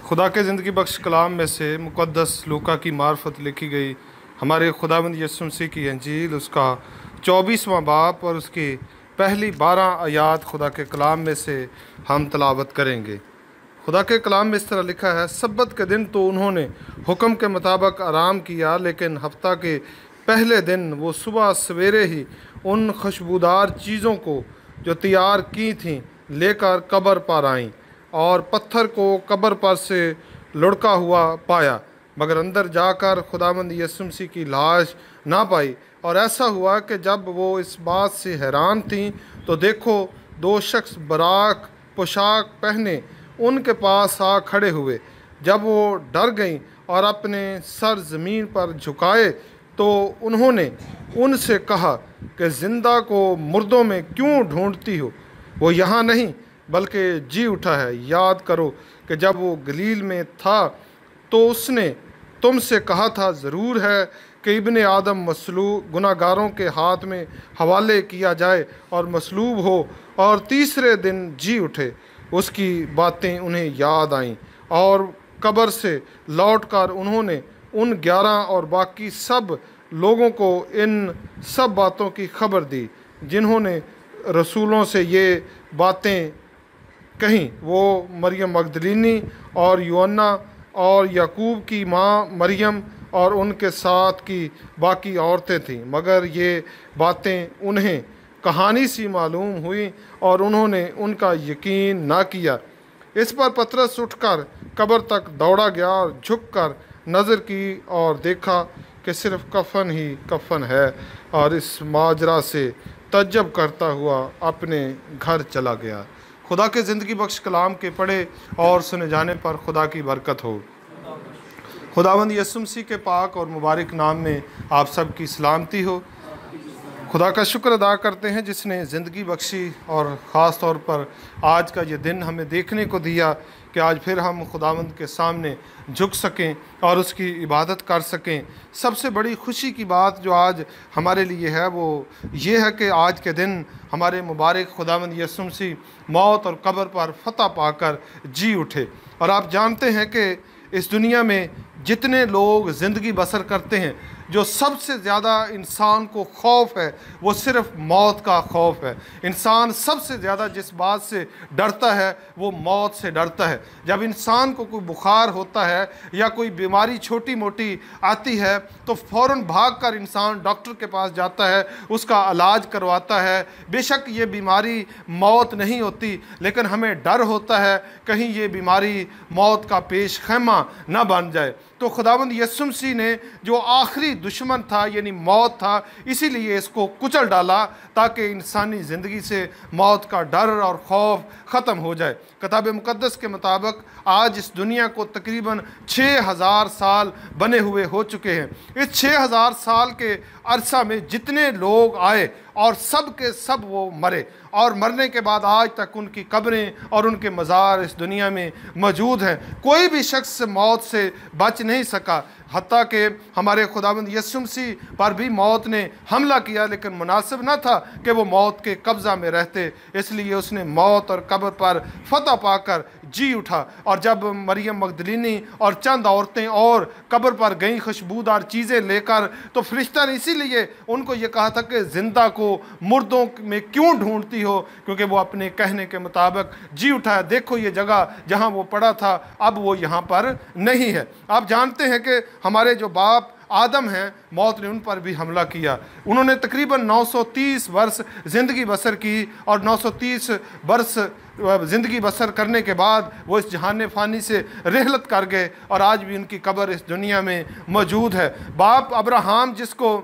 खुदा के ज़िंदगी बख्श कलाम में से मुक़द्दस लूका की मार्फत लिखी गई हमारे खुदावंद यीशु मसीह की अंजील उसका 24वां बाब और उसकी पहली 12 आयात खुदा के कलाम में से हम तलावत करेंगे। खुदा के कलाम में इस तरह लिखा है, सब्बत के दिन तो उन्होंने हुक्म के मुताबिक आराम किया, लेकिन हफ्ता के पहले दिन वो सुबह सवेरे ही उन खुशबूदार चीज़ों को जो तैयार की थीं लेकर कब्र पर आईं और पत्थर को कब्र पर से लुढ़का हुआ पाया, मगर अंदर जाकर खुदावंद यीशु मसीह की लाश ना पाई। और ऐसा हुआ कि जब वो इस बात से हैरान थीं तो देखो, दो शख्स बराक पोशाक पहने उनके पास आ खड़े हुए। जब वो डर गईं और अपने सर ज़मीन पर झुकाए तो उन्होंने उनसे कहा कि ज़िंदा को मुर्दों में क्यों ढूंढती हो? वो यहाँ नहीं बल्कि जी उठा है। याद करो कि जब वो गलील में था तो उसने तुमसे कहा था, ज़रूर है कि इब्ने आदम मसलूब गुनाहगारों के हाथ में हवाले किया जाए और मसलूब हो और तीसरे दिन जी उठे। उसकी बातें उन्हें याद आईं और कब्र से लौटकर उन्होंने उन 11 और बाकी सब लोगों को इन सब बातों की खबर दी जिन्होंने रसूलों से ये बातें कहीं। वो मरियम मगदलीनी और यूहन्ना और याकूब की माँ मरियम और उनके साथ की बाकी औरतें थीं, मगर ये बातें उन्हें कहानी सी मालूम हुई और उन्होंने उनका यकीन ना किया। इस पर पतरस उठकर कब्र तक दौड़ा गया और झुककर नज़र की और देखा कि सिर्फ कफन ही कफन है, और इस माजरा से तज्जब करता हुआ अपने घर चला गया। खुदा के ज़िंदगी बख्श कलाम के पढ़े और सुने जाने पर खुदा की बरकत हो। खुदावंद यीशु मसीह के पाक और मुबारक नाम में आप सब की सलामती हो। खुदा का शुक्र अदा करते हैं जिसने ज़िंदगी बख्शी और ख़ास तौर पर आज का ये दिन हमें देखने को दिया कि आज फिर हम खुदावंद के सामने झुक सकें और उसकी इबादत कर सकें। सबसे बड़ी खुशी की बात जो आज हमारे लिए है वो ये है कि आज के दिन हमारे मुबारक खुदावंद यीशु मसीह मौत और कब्र पर फतह पाकर जी उठे। और आप जानते हैं कि इस दुनिया में जितने लोग ज़िंदगी बसर करते हैं, जो सबसे ज़्यादा इंसान को खौफ है वो सिर्फ मौत का खौफ है। इंसान सबसे ज़्यादा जिस बात से डरता है वो मौत से डरता है। जब इंसान को कोई बुखार होता है या कोई बीमारी छोटी मोटी आती है तो फ़ौरन भागकर इंसान डॉक्टर के पास जाता है, उसका इलाज करवाता है। बेशक ये बीमारी मौत नहीं होती, लेकिन हमें डर होता है कहीं ये बीमारी मौत का पेश खैमा न बन जाए। तो खुदावंद यीशु मसीह ने जो आखिरी दुश्मन था यानी मौत था, इसीलिए इसको कुचल डाला ताकि इंसानी ज़िंदगी से मौत का डर और खौफ ख़त्म हो जाए। किताब मुक़द्दस के मुताबिक आज इस दुनिया को तकरीबन 6000 साल बने हुए हो चुके हैं। इस 6000 साल के अरसा में जितने लोग आए और सब के सब वो मरे, और मरने के बाद आज तक उनकी कब्रें और उनके मज़ार इस दुनिया में मौजूद हैं। कोई भी शख्स मौत से बच नहीं सका। हत्ता कि हमारे खुदावंद यीशु मसीह पर भी मौत ने हमला किया, लेकिन मुनासिब न था कि वो मौत के कब्ज़ा में रहते, इसलिए उसने मौत और कब्र पर फतह पाकर जी उठा। और जब मरियम मगदलीनी और चंद औरतें और कब्र पर गईं खुशबूदार चीज़ें लेकर, तो फरिश्ता ने इसीलिए उनको ये कहा था कि ज़िंदा को मुर्दों में क्यों ढूंढती हो, क्योंकि वो अपने कहने के मुताबिक जी उठा है। देखो ये जगह जहाँ वो पड़ा था अब वो यहाँ पर नहीं है। आप जानते हैं कि हमारे जो बाप आदम हैं, मौत ने उन पर भी हमला किया। उन्होंने तकरीबन 930 वर्ष ज़िंदगी बसर की और 930 वर्ष ज़िंदगी बसर करने के बाद वो इस जहान फ़ानी से रहलत कर गए, और आज भी उनकी कब्र इस दुनिया में मौजूद है। बाप अब्राहम, जिसको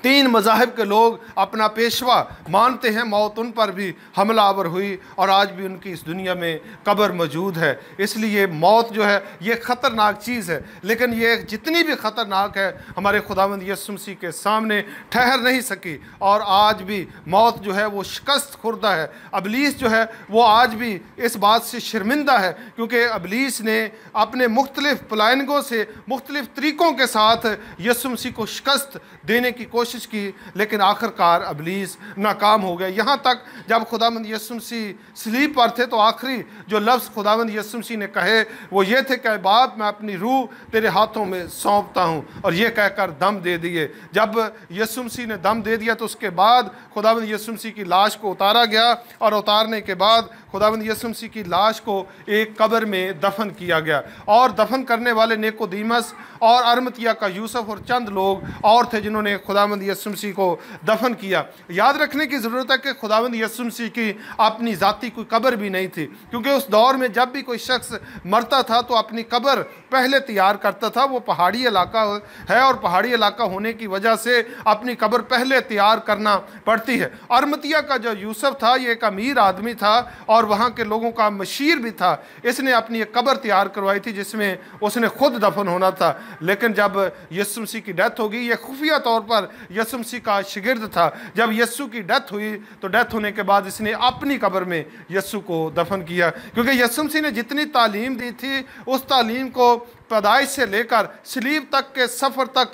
3 मज़ाहिब के लोग अपना पेशवा मानते हैं, मौत उन पर भी हमलावर हुई और आज भी उनकी इस दुनिया में कब्र मौजूद है। इसलिए मौत जो है ये ख़तरनाक चीज़ है, लेकिन ये जितनी भी ख़तरनाक है हमारे खुदावंद यीशु मसीह के सामने ठहर नहीं सकी। और आज भी मौत जो है वो शिकस्त खुर्दा है। अबलीस जो है वो आज भी इस बात से शर्मिंदा है, क्योंकि अबलीस ने अपने मुख्तलिफ प्लानिंगों से मुख्तलिफ तरीक़ों के साथ यीशु मसीह को शिकस्त देने की कोशिश कोशिश की, लेकिन आखिरकार इब्लीस नाकाम हो गया। यहाँ तक जब खुदावंद यीशु मसीह सलीब पर थे तो आखिरी जो लफ्ज़ खुदावंद यीशु मसीह ने कहे वो ये थे कि बाप मैं अपनी रूह तेरे हाथों में सौंपता हूँ, और ये कहकर दम दे दिए। जब यीशु मसीह ने दम दे दिया तो उसके बाद खुदावंद यीशु मसीह की लाश को उतारा गया, और उतारने के बाद खुदावंद यीशु मसीह की लाश को एक कब्र में दफन किया गया। और दफन करने वाले निकोदेमुस और अरमतिया का यूसुफ और चंद लोग और थे जिन्होंने खुदावंद यीशु मसीह को दफन किया। याद रखने की ज़रूरत है कि खुदावंद यीशु मसीह की अपनी ज़ाती कोई कब्र भी नहीं थी, क्योंकि उस दौर में जब भी कोई शख्स मरता था तो अपनी कब्र पहले तैयार करता था। वो पहाड़ी इलाका है और पहाड़ी इलाका होने की वजह से अपनी कब्र पहले तैयार करना पड़ती है। अरमतिया का जो यूसुफ था ये एक अमीर आदमी था और वहाँ के लोगों का मशीर भी था। इसने अपनी एक कब्र तैयार करवाई थी जिसमें उसने खुद दफन होना था। लेकिन जब यीशु मसीह की डेथ होगी, ये खुफिया तौर पर यीशु मसीह का शागिर्द था। जब यीशु की डेथ हुई तो डेथ होने के बाद इसने अपनी कब्र में यीशु को दफन किया, क्योंकि यीशु मसीह ने जितनी तालीम दी थी उस तालीम को पैदाइश से लेकर सलीब तक के सफ़र तक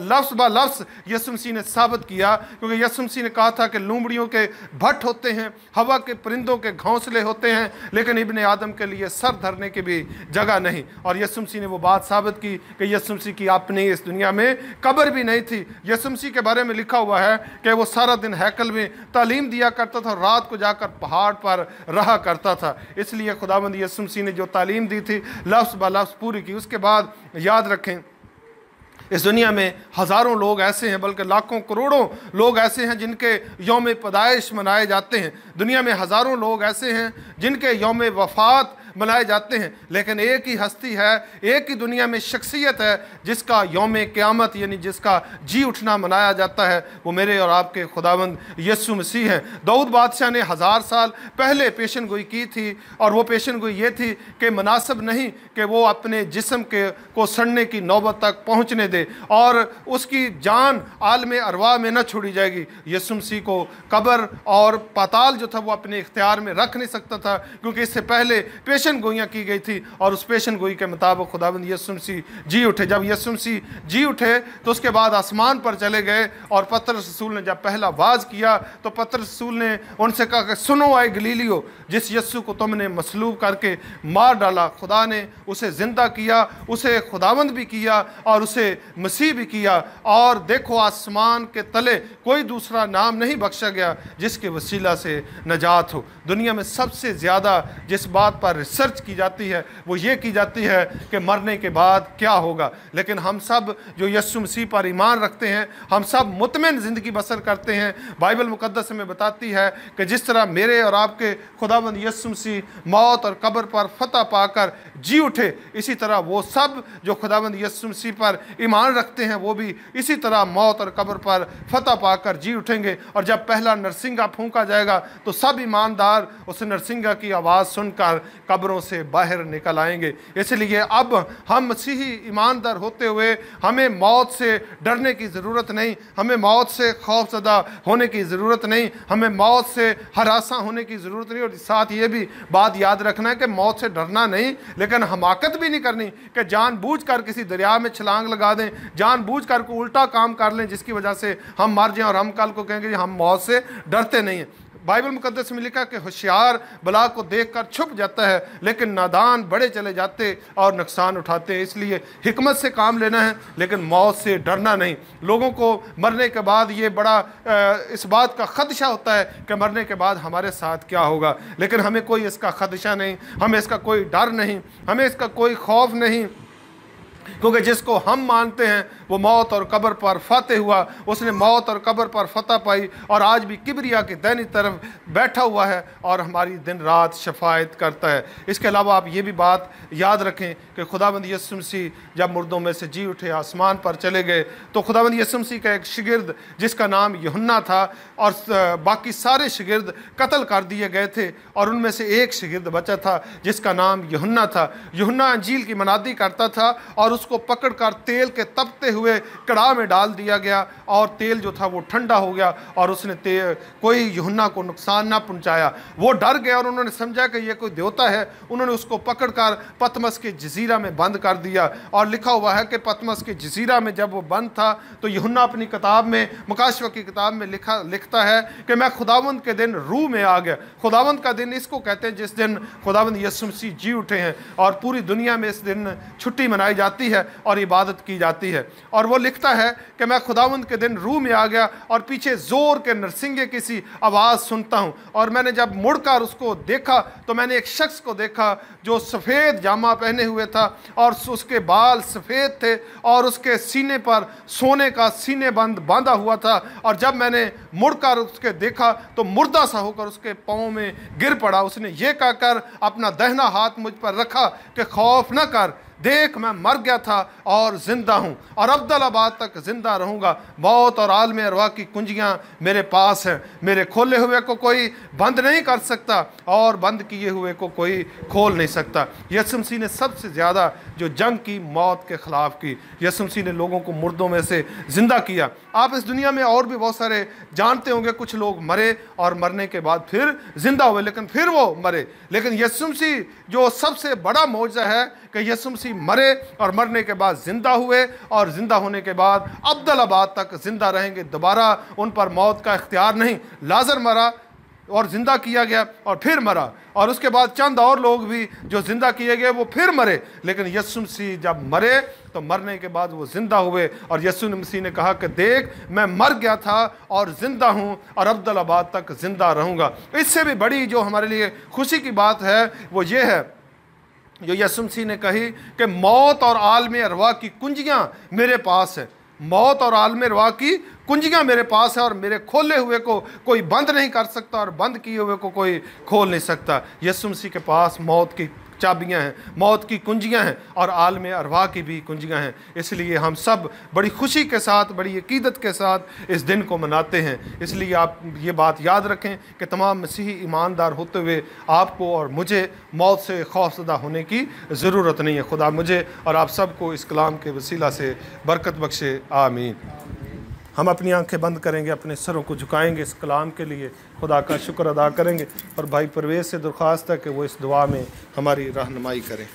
लफ्ज़ ब लफ्ज़ यीशु मसीह ने साबित किया। क्योंकि यीशु मसीह ने कहा था कि लूमड़ियों के भट्ट होते हैं, हवा के परिंदों के घोंसले होते हैं, लेकिन इब्ने आदम के लिए सर धरने की भी जगह नहीं। और यीशु मसीह ने वो बात साबित की कि यीशु मसीह की अपनी इस दुनिया में कब्र भी नहीं थी। यीशु मसीह के बारे में लिखा हुआ है कि वो सारा दिन हैकल में तालीम दिया करता था और रात को जाकर पहाड़ पर रहा करता था। इसलिए खुदावंद यीशु मसीह ने जो तालीम दी थी लफ्ज़ ब लफ्ज़ पूरी की। उसके बाद याद रखें, इस दुनिया में हज़ारों लोग ऐसे हैं, बल्कि लाखों करोड़ों लोग ऐसे हैं जिनके यौम पैदाइश मनाए जाते हैं। दुनिया में हज़ारों लोग ऐसे हैं जिनके यौम वफ़ात मनाए जाते हैं, लेकिन एक ही हस्ती है, एक ही दुनिया में शख्सियत है जिसका यौम क़यामत यानी जिसका जी उठना मनाया जाता है। वो मेरे और आपके खुदावंद यीशु मसीह हैं। दाऊद बादशाह ने 1000 साल पहले पेशन गोई की थी, और वो पेशन गोई ये थी कि मुनासिब नहीं कि वो अपने जिस्म को सड़ने की नौबत तक पहुँचने दे और उसकी जान आलम अरवा में न छोड़ी जाएगी। यीशु मसीह को कब्र और पाताल जो था वो अपने इख्तियार में रख नहीं सकता था, क्योंकि इससे पहले पेशन गोइयाँ की गई थी, और उस पेशन गोई के मुताबिक खुदावंद यीशु मसीह जी उठे। जब यीशु मसीह जी उठे तो उसके बाद आसमान पर चले गए, और पतरस रसूल ने जब पहला वाज किया तो पतरस रसूल ने उनसे कहा कि सुनो आए गलीलियो, जिस यीशु को तुमने मसलूब करके मार डाला, खुदा ने उसे ज़िंदा किया, उसे खुदावंद भी किया और उसे मसीह भी किया। और देखो आसमान के तले कोई दूसरा नाम नहीं बख्शा गया जिसके वसीला से नजात हो। दुनिया में सबसे ज़्यादा जिस बात पर रिसर्च की जाती है वो ये की जाती है कि मरने के बाद क्या होगा, लेकिन हम सब जो यीशु मसीह पर ईमान रखते हैं हम सब मुतमईन ज़िंदगी बसर करते हैं। बाइबल मुकद्दस में बताती है कि जिस तरह मेरे और आपके खुदावंद यीशु मसीह मौत और कब्र पर फतह पाकर जी उठे, इसी तरह वो सब जो खुदावंद यीशु मसीह पर ईमान रखते हैं वो भी इसी तरह मौत और कब्र पर फतह पाकर जी उठेंगे। और जब पहला नरसिंगा फूंका जाएगा तो सब ईमानदार उस नरसिंगा की आवाज़ सुनकर कब्रों से बाहर निकल आएंगे। इसलिए अब हम मसीही ईमानदार होते हुए हमें मौत से डरने की ज़रूरत नहीं, हमें मौत से खौफज़दा होने की ज़रूरत नहीं, हमें मौत से हरासा होने की ज़रूरत नहीं। और साथ ये भी बात याद रखना है कि मौत से डरना नहीं, लेकिन हमाकत भी नहीं करनी कि जानबूझकर किसी दरिया में छलांग लगा दें, जानबूझकर कोई उल्टा काम कर लें जिसकी वजह से हम मर जाएं और हम कल को कहेंगे हम मौत से डरते नहीं हैं। बाइबल मुकद्दस में लिखा कि होशियार बला को देखकर छुप जाता है, लेकिन नादान बड़े चले जाते और नुकसान उठाते हैं। इसलिए हिकमत से काम लेना है, लेकिन मौत से डरना नहीं। लोगों को मरने के बाद ये बड़ा इस बात का खदशा होता है कि मरने के बाद हमारे साथ क्या होगा, लेकिन हमें कोई इसका खदशा नहीं, हमें इसका कोई डर नहीं, हमें इसका कोई खौफ नहीं, क्योंकि जिसको हम मानते हैं वो मौत और कब्र पर फतेह हुआ, उसने मौत और कब्र पर फतह पाई और आज भी किबरिया की दाहिनी तरफ बैठा हुआ है और हमारी दिन रात शफायत करता है। इसके अलावा आप ये भी बात याद रखें कि खुदावंद यीशु मसीह जब मुर्दों में से जी उठे आसमान पर चले गए तो खुदावंद यीशु मसीह का एक शागिर्द जिसका नाम यूहन्ना था और बाकी सारे शागिर्द कत्ल कर दिए गए थे, और उनमें से एक शागिर्द बचा था जिसका नाम यूहन्ना था। यूहन्ना अंजील की मनादी करता था और उसको पकड़कर तेल के तपते हुए कड़ाह में डाल दिया गया और तेल जो था वो ठंडा हो गया और उसने कोई यूहन्ना को नुकसान ना पहुंचाया। वो डर गए और उन्होंने समझा कि ये कोई देवता है। उन्होंने उसको पकड़कर पतमस के जजीरा में बंद कर दिया और लिखा हुआ है कि पतमस के जजीरा में जब वो बंद था तो यूहन्ना अपनी किताब में, मुकाशवा की किताब में लिखता है कि मैं खुदावंद के दिन रूह में आ गया। खुदावंद का दिन इसको कहते हैं जिस दिन खुदावंद यीशु मसीह जी उठे हैं और पूरी दुनिया में इस दिन छुट्टी मनाई जाती है और इबादत की जाती है। और वो लिखता है कि मैं खुदावंद के दिन रूह में आ गया और पीछे जोर के नरसिंगे की सी आवाज़ सुनता हूँ। और मैंने जब मुड़कर उसको देखा तो मैंने एक शख्स को देखा जो सफ़ेद जामा पहने हुए था और उसके बाल सफ़ेद थे और उसके सीने पर सोने का सीने बंद बांधा हुआ था। और जब मैंने मुड़कर उसके देखा तो मुर्दा सा होकर उसके पाँव में गिर पड़ा। उसने ये कहकर अपना दाहिना हाथ मुझ पर रखा कि खौफ न कर, देख मैं मर गया था और जिंदा हूँ और अब्दुल्लाबाद तक जिंदा रहूँगा। मौत और आलम अरवा की कुंजियाँ मेरे पास हैं। मेरे खोले हुए को कोई बंद नहीं कर सकता और बंद किए हुए को कोई खोल नहीं सकता। यीशु मसीह ने सबसे ज़्यादा जो जंग की मौत के ख़िलाफ़ की, यीशु मसीह ने लोगों को मुर्दों में से ज़िंदा किया। आप इस दुनिया में और भी बहुत सारे जानते होंगे, कुछ लोग मरे और मरने के बाद फिर ज़िंदा हुए लेकिन फिर वो मरे। लेकिन यीशु मसीह जो सबसे बड़ा मौजज़ा है कि यीशु मसीह मरे और मरने के बाद ज़िंदा हुए और ज़िंदा होने के बाद अब्दुल्लाबाद तक ज़िंदा रहेंगे। दोबारा उन पर मौत का इख्तियार नहीं। लाजर मरा और ज़िंदा किया गया और फिर मरा और उसके बाद चंद और लोग भी जो ज़िंदा किए गए वो फिर मरे। लेकिन यीशु मसीह जब मरे तो मरने के बाद वो ज़िंदा हुए और यीशु मसीह ने कहा कि देख मैं मर गया था और ज़िंदा हूँ और अब्दुल्लाबाद तक ज़िंदा रहूँगा। इससे भी बड़ी जो हमारे लिए खुशी की बात है वो ये है जो यीशु मसीह ने कही कि मौत और आलम अरवा की कुंजियाँ मेरे पास है। मौत और आलम अरवा की कुंजियाँ मेरे पास है और मेरे खोले हुए को कोई बंद नहीं कर सकता और बंद किए हुए को कोई खोल नहीं सकता। यीशु मसीह के पास मौत की चाबियाँ हैं, मौत की कुंजियाँ हैं और आलम अरवा की भी कुंजियाँ हैं। इसलिए हम सब बड़ी खुशी के साथ, बड़ी अकीदत के साथ इस दिन को मनाते हैं। इसलिए आप ये बात याद रखें कि तमाम मसीही ईमानदार होते हुए आपको और मुझे मौत से खौफज़दा होने की ज़रूरत नहीं है। खुदा मुझे और आप सबको इस कलाम के वसीला से बरकत बख्शे। आमीन। हम अपनी आंखें बंद करेंगे, अपने सरों को झुकाएंगे, इस कलाम के लिए खुदा का शुक्र अदा करेंगे और भाई परवेज़ से दरख्वास्त है कि वो इस दुआ में हमारी रहनुमाई करें।